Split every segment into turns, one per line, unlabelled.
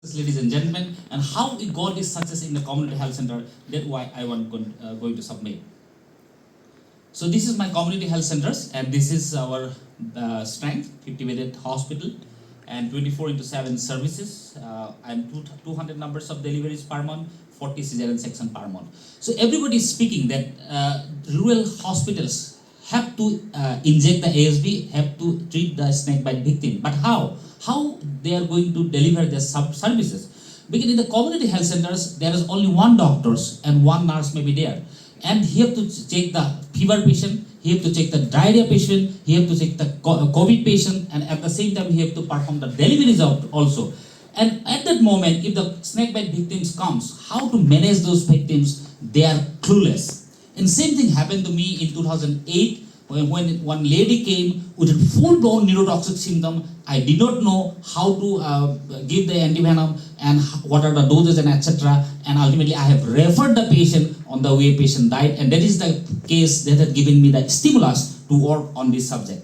ladies and gentlemen, and how we got this success in the community health center. That's why I want going to submit. So this is my community health centers, and this is our strength: 50-bedded hospital, and 24/7 services, and 200 numbers of deliveries per month, 40 cesarean section per month. So everybody is speaking that rural hospitals have to inject the ASB, have to treat the snake bite victim. But how? How they are going to deliver their services? Because in the community health centers, there is only one doctors and one nurse may be there. And he have to check the fever patient, he have to check the diarrhea patient, he have to check the COVID patient, and at the same time he have to perform the deliveries also. And at that moment, if the snake bite victims comes, how to manage those victims, they are clueless. And same thing happened to me in 2008 when one lady came with a full-blown neurotoxic symptom. I did not know how to give the antivenom and what are the doses and etc. And ultimately I have referred the patient on the way patient died, and that is the case that had given me the stimulus to work on this subject.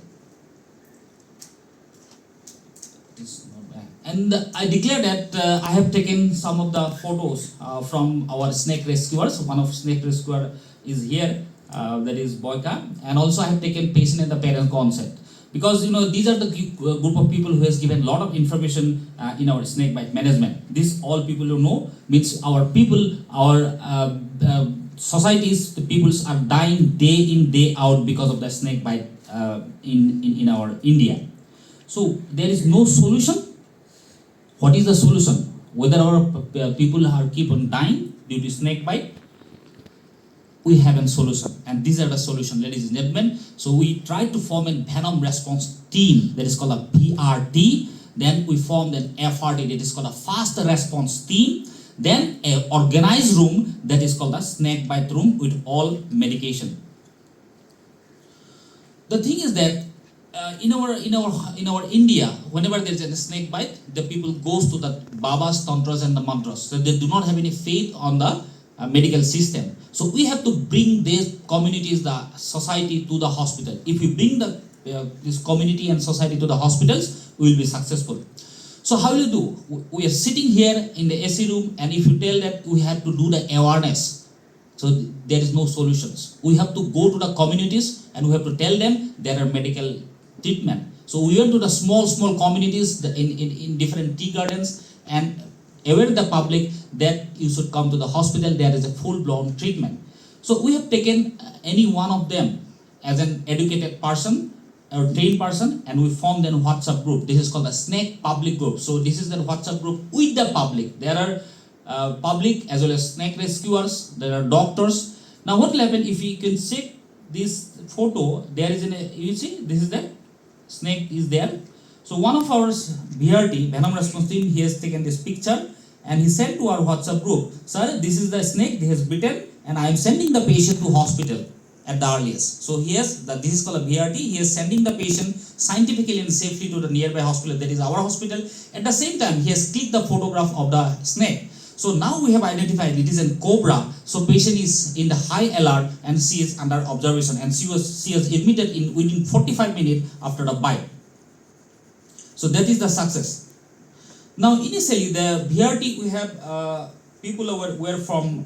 And I declare that I have taken some of the photos from our snake rescuers. One of snake rescuer is here, that is Boyka, and also I have taken patient and the parent consent. Because these are the group of people who has given a lot of information in our snake bite management. This all people who know means our people, our societies, the peoples are dying day in day out because of the snake bite in our India. So there is no solution. What is the solution? Whether our people are keep on dying due to snake bite, we have a solution, and these are the solution, ladies and gentlemen. So we try to form a venom response team that is called a PRT. Then we formed an FRT that is called a fast response team. Then an organized room that is called a snake bite room with all medication. The thing is that in our India, whenever there is a snake bite, the people goes to the babas, tantras, and the mantras. So they do not have any faith on the medical system. So we have to bring these communities, the society to the hospital. If we bring the this community and society to the hospitals, we will be successful. So how will you do? We are sitting here in the AC room, and if you tell that we have to do the awareness, so there is no solutions. We have to go to the communities and we have to tell them there are medical treatment. So we went to the small communities in different tea gardens and aware the public that you should come to the hospital, there is a full-blown treatment. So we have taken any one of them as an educated person or trained person, and we formed a WhatsApp group. This is called the Snake Public Group. So this is the WhatsApp group with the public. There are public as well as snake rescuers, there are doctors. Now what will happen if you can check this photo, there is you see, this is the snake is there. So one of our VRT, Venom Response Team, he has taken this picture and he sent to our WhatsApp group, sir, this is the snake, he has bitten, and I am sending the patient to hospital at the earliest. So this is called a VRT, he is sending the patient scientifically and safely to the nearby hospital, that is our hospital. At the same time, he has clicked the photograph of the snake. So now we have identified it is a cobra. So patient is in the high alert and she is under observation, and she was admitted within 45 minutes after the bite. So that is the success. Now initially the VRT, we have people were from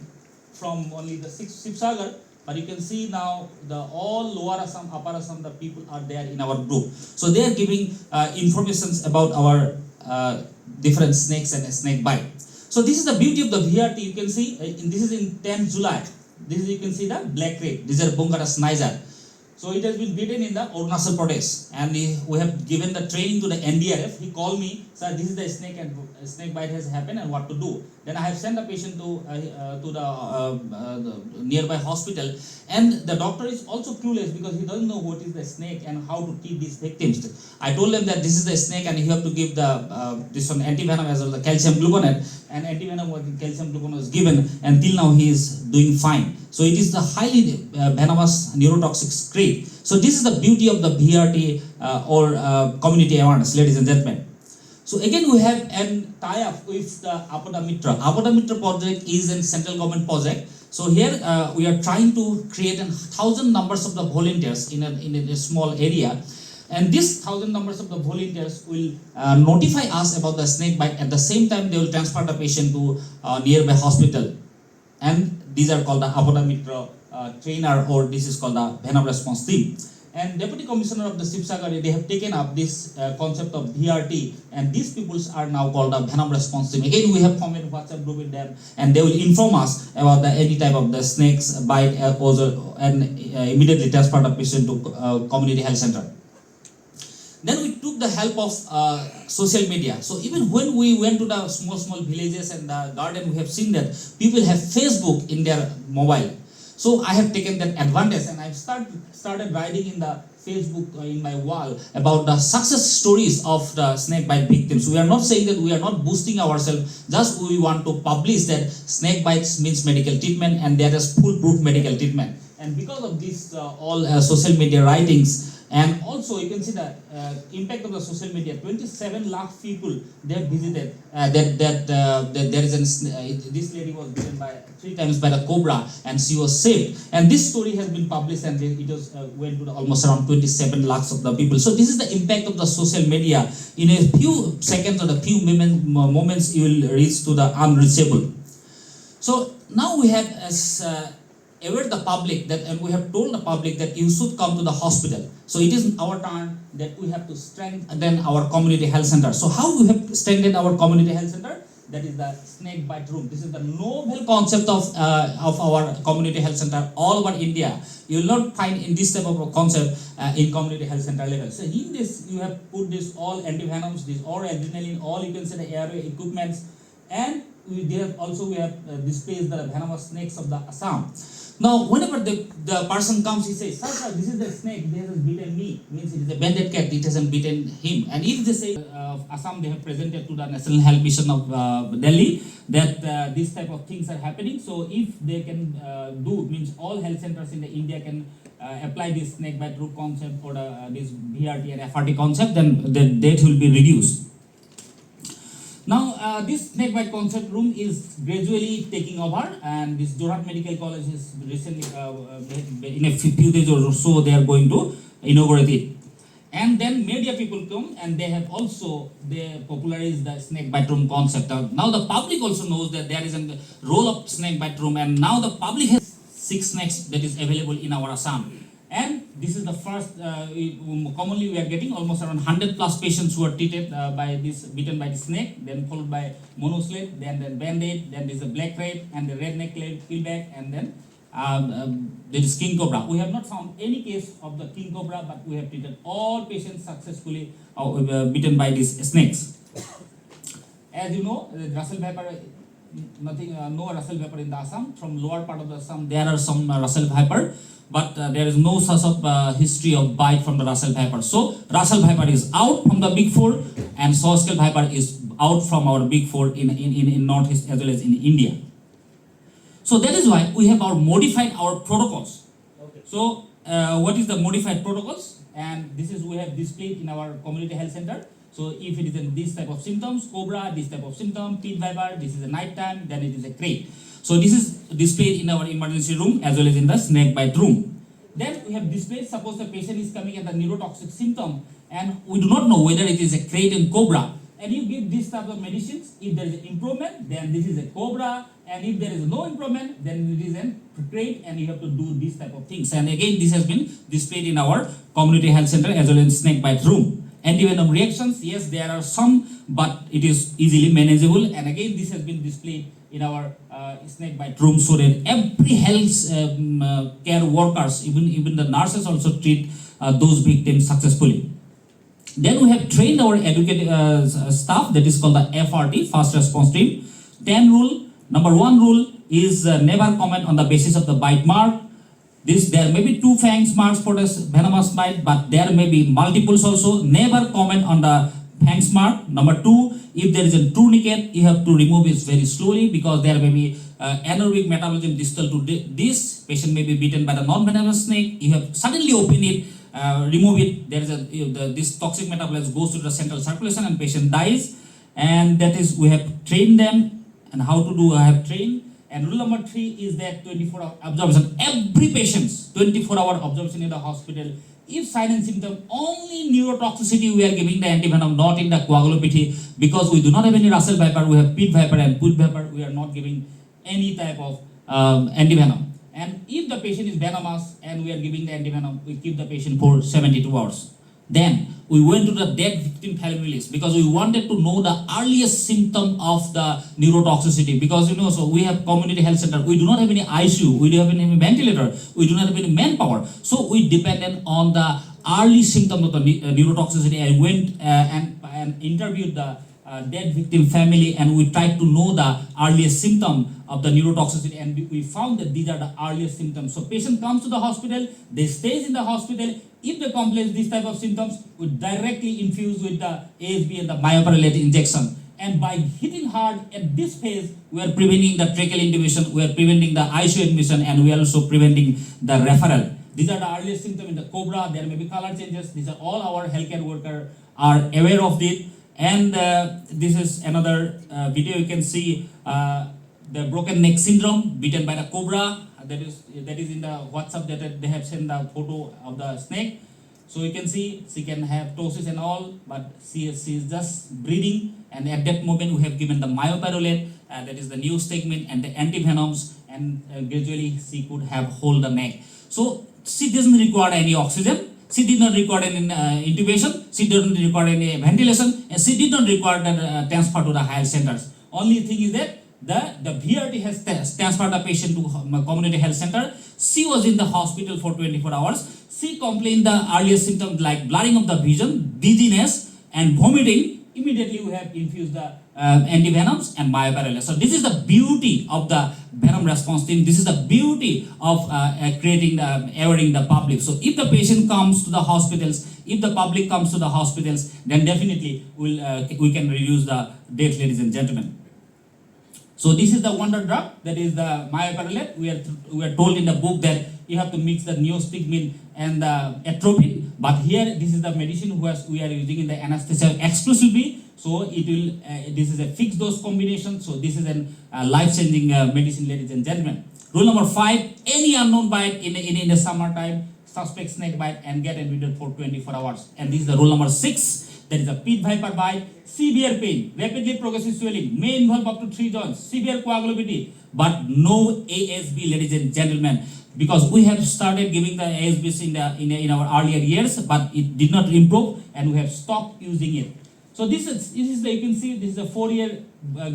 only the Sibsagar, but you can see now the all Lower Assam, Upper Assam, the people are there in our group. So they are giving informations about our different snakes and snake bite. So this is the beauty of the VRT. You can see this is in 10th July. This is, you can see the black rat. These are Bungaras Niger. So it has been bitten in the Arunachal Pradesh, and we have given the training to the NDRF. He called me, sir, this is the snake and snake bite has happened and what to do. Then I have sent the patient to the nearby hospital, and the doctor is also clueless because he doesn't know what is the snake and how to treat these victims. I told him that this is the snake and you have to give the this one antivenom as well as the calcium gluconate, and antivenom with calcium gluconate was given, and till now he is doing fine. So it is the highly venomous neurotoxic snake. So this is the beauty of the VRT or community awareness, ladies and gentlemen. So again we have a tie-up with the Apada Mitra. Apada Mitra project is a central government project. So here we are trying to create 1,000 numbers of the volunteers in a small area. And these 1,000 numbers of the volunteers will notify us about the snake bite. At the same time, they will transfer the patient to nearby hospital. And these are called the Abhoda Mitra trainer, or this is called the Venom response team. And Deputy Commissioner of the Sibsagar, they have taken up this concept of VRT, and these peoples are now called the Venom response team. Again, we have formed WhatsApp group with them, and they will inform us about any type of the snakes bite, and immediately transfer the patient to community health center. Then we took the help of social media. So even when we went to the small villages and the garden, we have seen that people have Facebook in their mobile. So I have taken that advantage, and I've started writing in the Facebook in my wall about the success stories of the snake bite victims. We are not saying that we are not boosting ourselves, just we want to publish that snake bites means medical treatment, and there is foolproof medical treatment. And because of this all social media writings, and also you can see the impact of the social media, 27 lakh people they have visited. That there is this lady was bitten by 3 times by the cobra, and she was saved. And this story has been published, and it was went to almost around 27 lakhs of the people. So this is the impact of the social media. In a few seconds or a few moments, you will reach to the unreachable. So now we have aware the public that, and we have told the public that you should come to the hospital. So it is our turn that we have to strengthen our community health center. So how we have strengthened our community health center? That is the snake bite room. This is the novel concept of our community health center all over India. You will not find in this type of a concept in community health center level. So in this you have put this all antivenoms, this all adrenaline, all you can say the airway equipments, and we have displayed the venomous snakes of the Assam. Now, whenever the person comes, he says, "Sir, this is the snake. It hasn't bitten me." Means it is a banded cat. It hasn't bitten him. And if they say Assam, they have presented to the National Health Mission of Delhi that these type of things are happening. So if they can do, means all health centers in India can apply this snake bite room concept or this VRT and FRT concept, then the death will be reduced. Now, this snake bite concept room is gradually taking over, and this Jorhat Medical College is recently, in a few days or so, they are going to inaugurate it. And then media people come, and they popularize the snake bite room concept. Now the public also knows that there is a role of snake bite room, and now the public has 6 snakes that is available in our Assam. And this is the first, commonly we are getting almost around 100 plus patients who are treated bitten by the snake, then followed by monoslate, then band-aid, then there is a black rat, and the redneck keelback, and then there is king cobra. We have not found any case of the king cobra, but we have treated all patients successfully bitten by these snakes. As you know, the Russell viper, no Russell viper in the Assam. From lower part of the Assam, there are some Russell viper, but there is no such of history of bite from the Russell viper. So Russell viper is out from the big 4, and saw scale viper is out from our big 4 in Northeast as well as in India. So that is why we have modified our protocols. Okay. So what is the modified protocols? And this is we have displayed in our community health center. So if it is in this type of symptoms, cobra, this type of symptom, pit viper, this is a night time, then it is a crate. So this is displayed in our emergency room as well as in the snake bite room. Then we have displayed, suppose the patient is coming at the neurotoxic symptom, and we do not know whether it is a crate and cobra. And you give this type of medicines. If there is an improvement, then this is a cobra. And if there is no improvement, then it is a crate, and you have to do this type of things. And again, this has been displayed in our community health center as well as snake bite room. Antivenom reactions, yes, there are some, but it is easily manageable. And again, this has been displayed in our snake bite room, so that every health care workers, even the nurses, also treat those victims successfully. Then we have trained our educated staff, that is called the FRT, Fast Response Team. 10 rule. Number 1 rule is never comment on the basis of the bite mark. There may be 2 fangs marks for this venomous bite, but there may be multiples also. Never comment on the fangs mark. Number 2, if there is a tourniquet, you have to remove it very slowly, because there may be anaerobic metabolism distal to this. Patient may be bitten by the non-venomous snake. You have suddenly open it, remove it. There is this toxic metabolism goes to the central circulation, and patient dies. And that is, we have trained them. And how to do, I have trained. And rule number 3 is that 24-hour observation. Every patient's 24-hour observation in the hospital If sign and symptom, only neurotoxicity we are giving the antivenom, not in the coagulopathy, because we do not have any Russell Viper, we have Pitt Viper and Put Viper, we are not giving any type of antivenom. And if the patient is venomous and we are giving the antivenom, we keep the patient for 72 hours. Then we went to the dead victim family list because we wanted to know the earliest symptom of the neurotoxicity. Because so we have community health center, we do not have any ICU, we do not have any ventilator, we do not have any manpower. So we depended on the early symptom of the neurotoxicity and went and interviewed the dead victim family, and we tried to know the earliest symptom of the neurotoxicity, and we found that these are the earliest symptoms. So patient comes to the hospital, they stays in the hospital. If they complain these type of symptoms, we directly infuse with the ASB and the myoperilet injection. And by hitting hard at this phase, we are preventing the tracheal intubation, we are preventing the ICU admission, and we are also preventing the referral. These are the earliest symptoms in the COBRA. There may be color changes. These are all our healthcare workers are aware of it. And this is another video. You can see the broken neck syndrome, bitten by the cobra. That is in the WhatsApp that they have sent the photo of the snake. So you can see she can have ptosis and all, but she is just breathing. And at that moment, we have given the myoperilet, that is the new segment, and the antivenoms, and gradually she could have hold the neck. So she doesn't require any oxygen. She did not require any intubation, she didn't require any ventilation, and she did not require the transfer to the higher centers. Only thing is that the VRT has transferred the patient to community health center. She was in the hospital for 24 hours. She complained the earliest symptoms like blurring of the vision, dizziness, and vomiting. Immediately we have infused the antivenoms and myoperilet. So this is the beauty of the venom response team. This is the beauty of awareing the public. So if the patient comes to the hospitals, if the public comes to the hospitals, then definitely we can reduce the death, ladies and gentlemen. So this is the wonder drug, that is the myoperilet. We are told in the book that you have to mix the neostigmine and the atropine, but here this is the medicine we are using in the anesthesia exclusively. So it will. This is a fixed dose combination. So this is a life-changing medicine, ladies and gentlemen. Rule number 5: any unknown bite in the summertime, suspect snake bite, and get admitted for 24 hours. And this is the rule number 6. That is a Pitt Viper bite, severe pain, rapidly progressive swelling, may involve up to 3 joints, severe coagulopathy, but no ASB, ladies and gentlemen. Because we have started giving the ASBs in our earlier years, but it did not improve, and we have stopped using it. So this is you can see this is a 4-year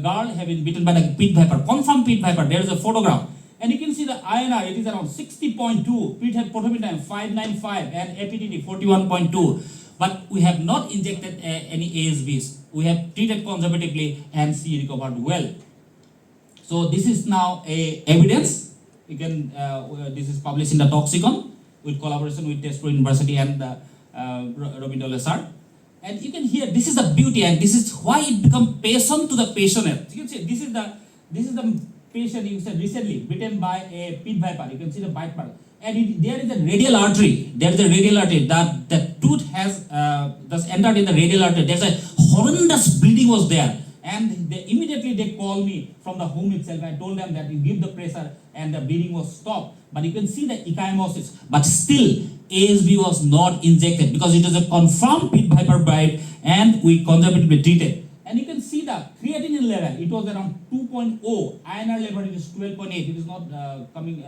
girl having bitten by the Pitt Viper, confirmed Pitt Viper. There is a photograph, and you can see the INR. It is around 60.2, Pitt had protomitam 595, and APTT 41.2. But we have not injected any ASBs. We have treated conservatively, and she recovered well. So this is now a evidence. You can this is published in the Toxicon with collaboration with Tezpur University and Robindra Lesar. And you can hear this is the beauty, and this is why it becomes patient to the patient. You can see this is the patient you said recently bitten by a Pitt Viper. You can see the bite mark. And there is a radial artery. There is a radial artery that the tooth has thus entered in the radial artery. There's a horrendous bleeding was there, and immediately they called me from the home itself. I told them that you give the pressure, and the bleeding was stopped. But you can see the ecchymosis. But still, ASB was not injected because it is a confirmed Pitt Viper bite, and we conservatively treated. And you can see the creatinine level, it was around 2.0, INR level it is 12.8, it is not coming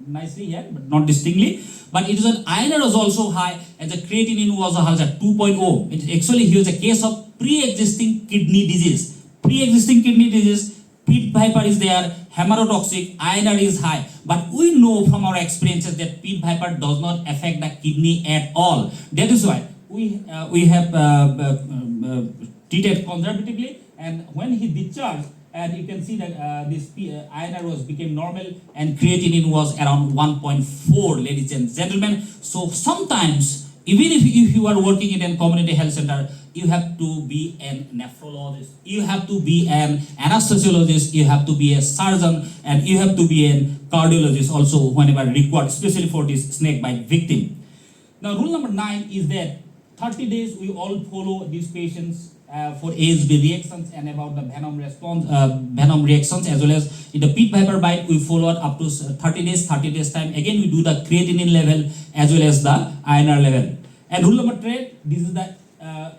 nicely here, but not distinctly, but it is an INR was also high, and the creatinine was at 2.0. It actually here is a case of pre-existing kidney disease. Pre-existing kidney disease, Pitt Viper is there, hematotoxic, INR is high, but we know from our experiences that Pitt Viper does not affect the kidney at all. That is why we have treated conservatively, and when he discharged, and you can see that this INR became normal, and creatinine was around 1.4, ladies and gentlemen. So sometimes, even if you are working in a community health center, you have to be a nephrologist, you have to be an anesthesiologist, you have to be a surgeon, and you have to be a cardiologist also whenever required, especially for this snake bite victim. Now, rule number 9 is that 30 days we all follow these patients for ASB reactions and about the venom response, venom reactions, as well as in the pit viper bite, we follow up to 30 days time. Again, we do the creatinine level as well as the INR level. And rule number 3, this is the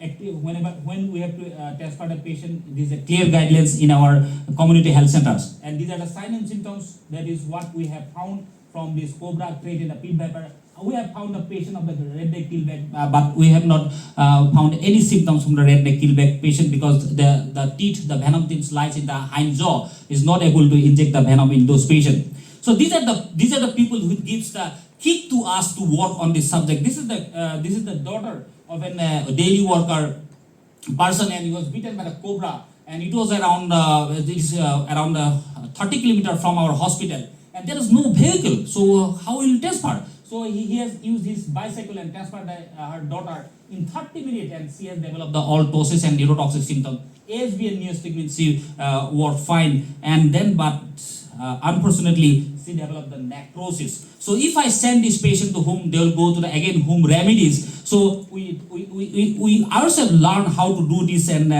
active, when we have to transfer the patient, these are clear guidelines in our community health centers. And these are the signs and symptoms. That is what we have found from this cobra, created the pit viper. We have found the patient of the redneck keelback, but we have not found any symptoms from the redneck keelback patient, because the teeth, the venom teeth lies in the hind jaw, is not able to inject the venom in those patients. So these are the people who gives the kick to us to work on this subject. This is the daughter of a daily worker person, and he was bitten by the cobra, and it was around 30 kilometers from our hospital, and there is no vehicle. So how will he transfer? So he has used his bicycle and transferred her daughter in 30 minutes, and she has developed the halitosis and neurotoxic symptoms. ASB and neostigmine were fine, and then unfortunately she developed the necrosis. So if I send this patient to whom, they will go to the home remedies. So we ourselves learn how to do this and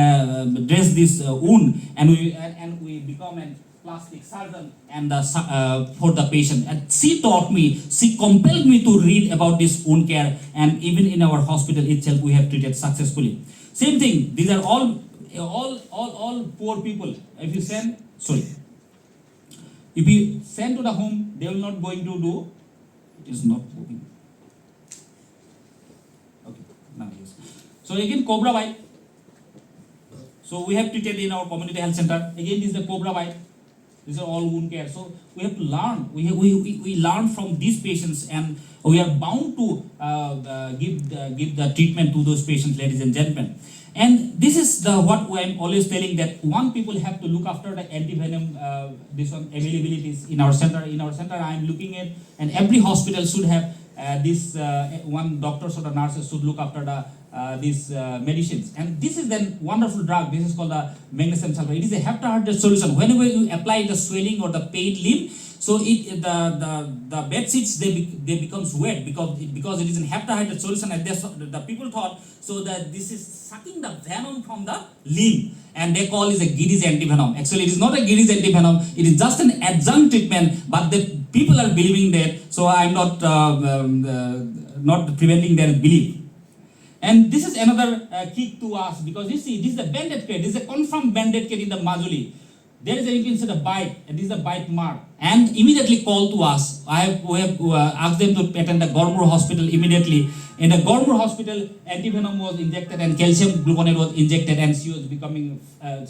dress this wound, and we become a plastic surgeon and for the patient. And she compelled me to read about this wound care, and even in our hospital itself we have treated successfully. Same thing, these are all poor people. If you send to the home, they will not going to do. It is not moving. Okay, now yes. So again, cobra bite. So we have treated in our community health center. Again, this is the cobra bite. These are all wound care. So we have to learn. We learn from these patients, and we are bound to give the treatment to those patients, ladies and gentlemen. And this is what I'm always telling, that people have to look after the antivenom this one availabilities in our center. In our center, I am looking at, and every hospital should have this one doctors or the nurses should look after these medicines. And this is then wonderful drug. This is called the magnesium sulfate. It is a heptahydrate solution. Whenever you apply the swelling or the pain limb, so the bed sheets they becomes wet because it is a heptahydrate solution, and the people thought so that this is sucking the venom from the limb, and they call it a Giddy's antivenom. Actually, it is not a Giddy's antivenom. It is just an adjunct treatment, but the people are believing that. So I am not preventing their belief. And this is another kick to us, because you see, this is the banded care. This is a confirmed banded care in the Majuli. There is you can see the bite, and this is the bite mark, and immediately call to us. We have asked them to attend the Gormur hospital immediately. In the Gormur hospital, antivenom was injected and calcium gluconate was injected, and she was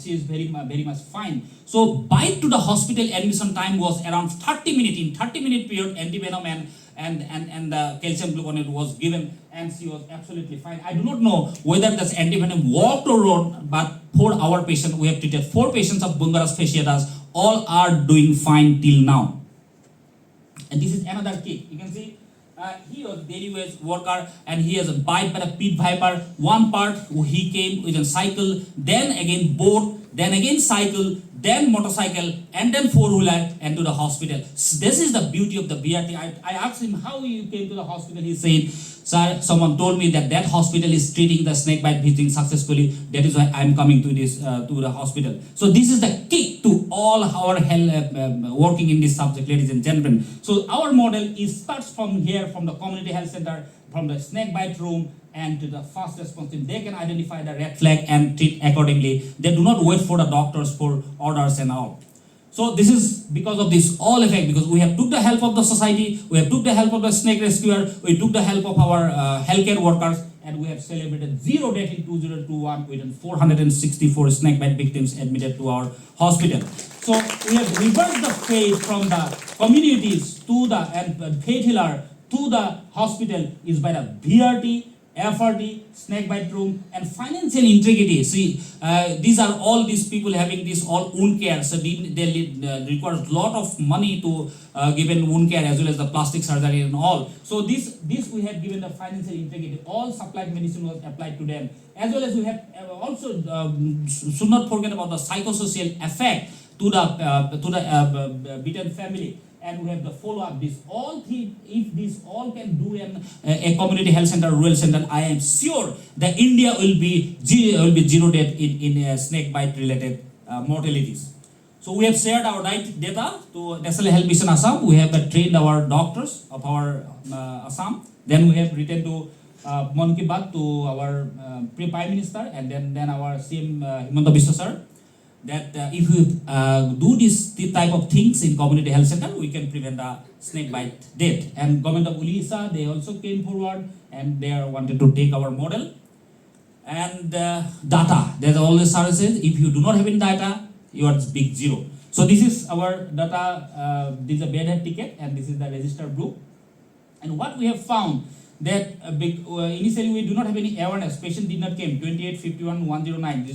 she is very much fine. So bite to the hospital admission time was around 30 minutes. In 30-minute period, antivenom and the calcium gluconate was given, and she was absolutely fine. I do not know whether this antivenom worked or not, but for our patient, we have treated 4 patients of Bungarus fasciitis. All are doing fine till now. And this is another kick. You can see he was daily wage worker, and he has a bite by the pit viper. One part he came with a cycle, then again boat, then again cycle, then motorcycle, and then 4-wheeler, and to the hospital. So this is the beauty of the BRT. I asked him how you came to the hospital. He said, "Sir, someone told me that hospital is treating the snake bite visiting successfully. That is why I am coming to this to the hospital." So this is the key to all our health working in this subject, ladies and gentlemen. So our model starts from here, from the community health center, from the snake bite room, and to the first response team. They can identify the red flag and treat accordingly. They do not wait for the doctors for orders and all. So this is because of this all effect, because we have took the help of the society, we have took the help of the snake rescuer, we took the help of our healthcare workers, and we have celebrated 0 death in 2021 with 464 snake bite victims admitted to our hospital. So we have reversed the fate from the communities to the faith healer to the hospital is by the BRT, FRT, snake bite room, and financial integrity. See, these are all these people having this all wound care. So they require a lot of money to given wound care as well as the plastic surgery and all. So this we have given the financial integrity. All supplied medicine was applied to them, as well as we have also should not forget about the psychosocial effect to the beaten family. and we have the follow-up. This all three, if this all can do a community health center, rural center, I am sure that India will be zero death in snake bite related mortalities. So we have shared our data to National Health Mission Assam. We have trained our doctors of our Assam. Then we have written to Mon Ki Baat to our Prime Minister and then our CM Himanta Biswa sir, that if we do this type of things in community health center, we can prevent the snake bite death. And government of Odisha, they also came forward and they wanted to take our model. And data, there's always services. If you do not have any data, you are big zero. So this is our data. This is a bed head ticket, and this is the register book. And what we have found that initially we do not have any awareness. Patient did not came 28, 51, 109.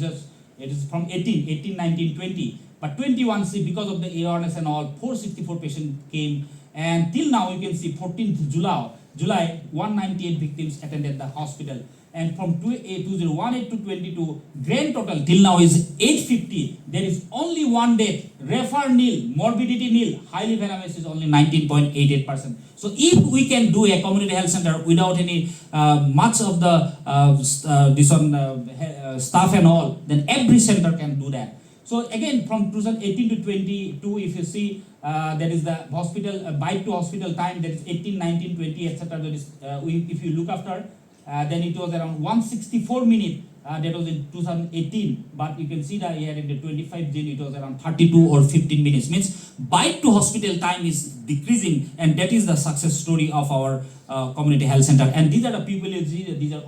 It is from 18, 19, 20. But 21, see, because of the awareness and all, 464 patients came. And till now, you can see 14th July, 198 victims attended the hospital. And from 2018 to 22, grand total till now is 850. There is only one death, refer nil, morbidity nil, highly venomous is only 19.88%. So if we can do a community health center without any much of the staff and all, then every center can do that. So again, from 2018 to 22, if you see, that is the hospital, bite to hospital time, that is 18, 19, 20, etc. That is, if you look after, then it was around 164 minutes. That was in 2018, but you can see that here in the 25 June it was around 32 or 15 minutes. Means bite to hospital time is decreasing, and that is the success story of our community health center. And these are the people. These are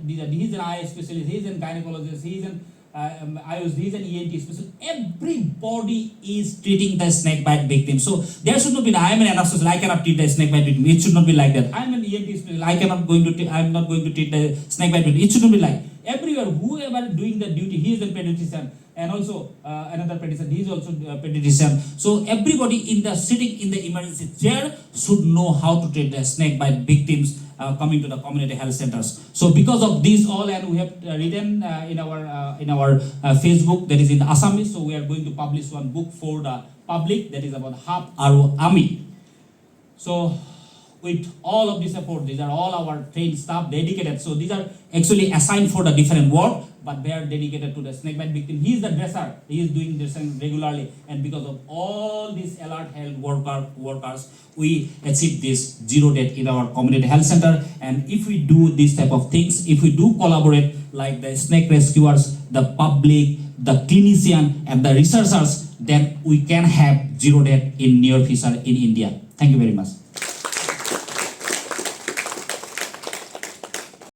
he's an eye specialist, he's a gynecologist, he's an IOS, he's an ENT specialist. Everybody is treating the snake bite victim. So there should not be, I am an anesthesiologist, I cannot treat the snake bite victim. It should not be like that. I am an ENT specialist, I am not going to treat the snake bite victim. It should not be like everywhere. Whoever doing the duty, he is a pediatrician, and also another pediatrician, he is also a pediatrician. So everybody sitting in the emergency chair should know how to treat the snake bite victims coming to the community health centers. So because of this all, and we have written in our Facebook, that is in Assamese, so we are going to publish one book for the public, that is about Hap Aro Ami. So with all of this effort, these are all our trained staff dedicated. So these are actually assigned for the different work, but they are dedicated to the snakebite victim. He is the dresser. He is doing dressing regularly, and because of all these alert health workers, we achieve this zero death in our community health center. And if we do this type of things, if we do collaborate like the snake rescuers, the public, the clinician, and the researchers, then we can have zero death in near future in India. Thank you very much.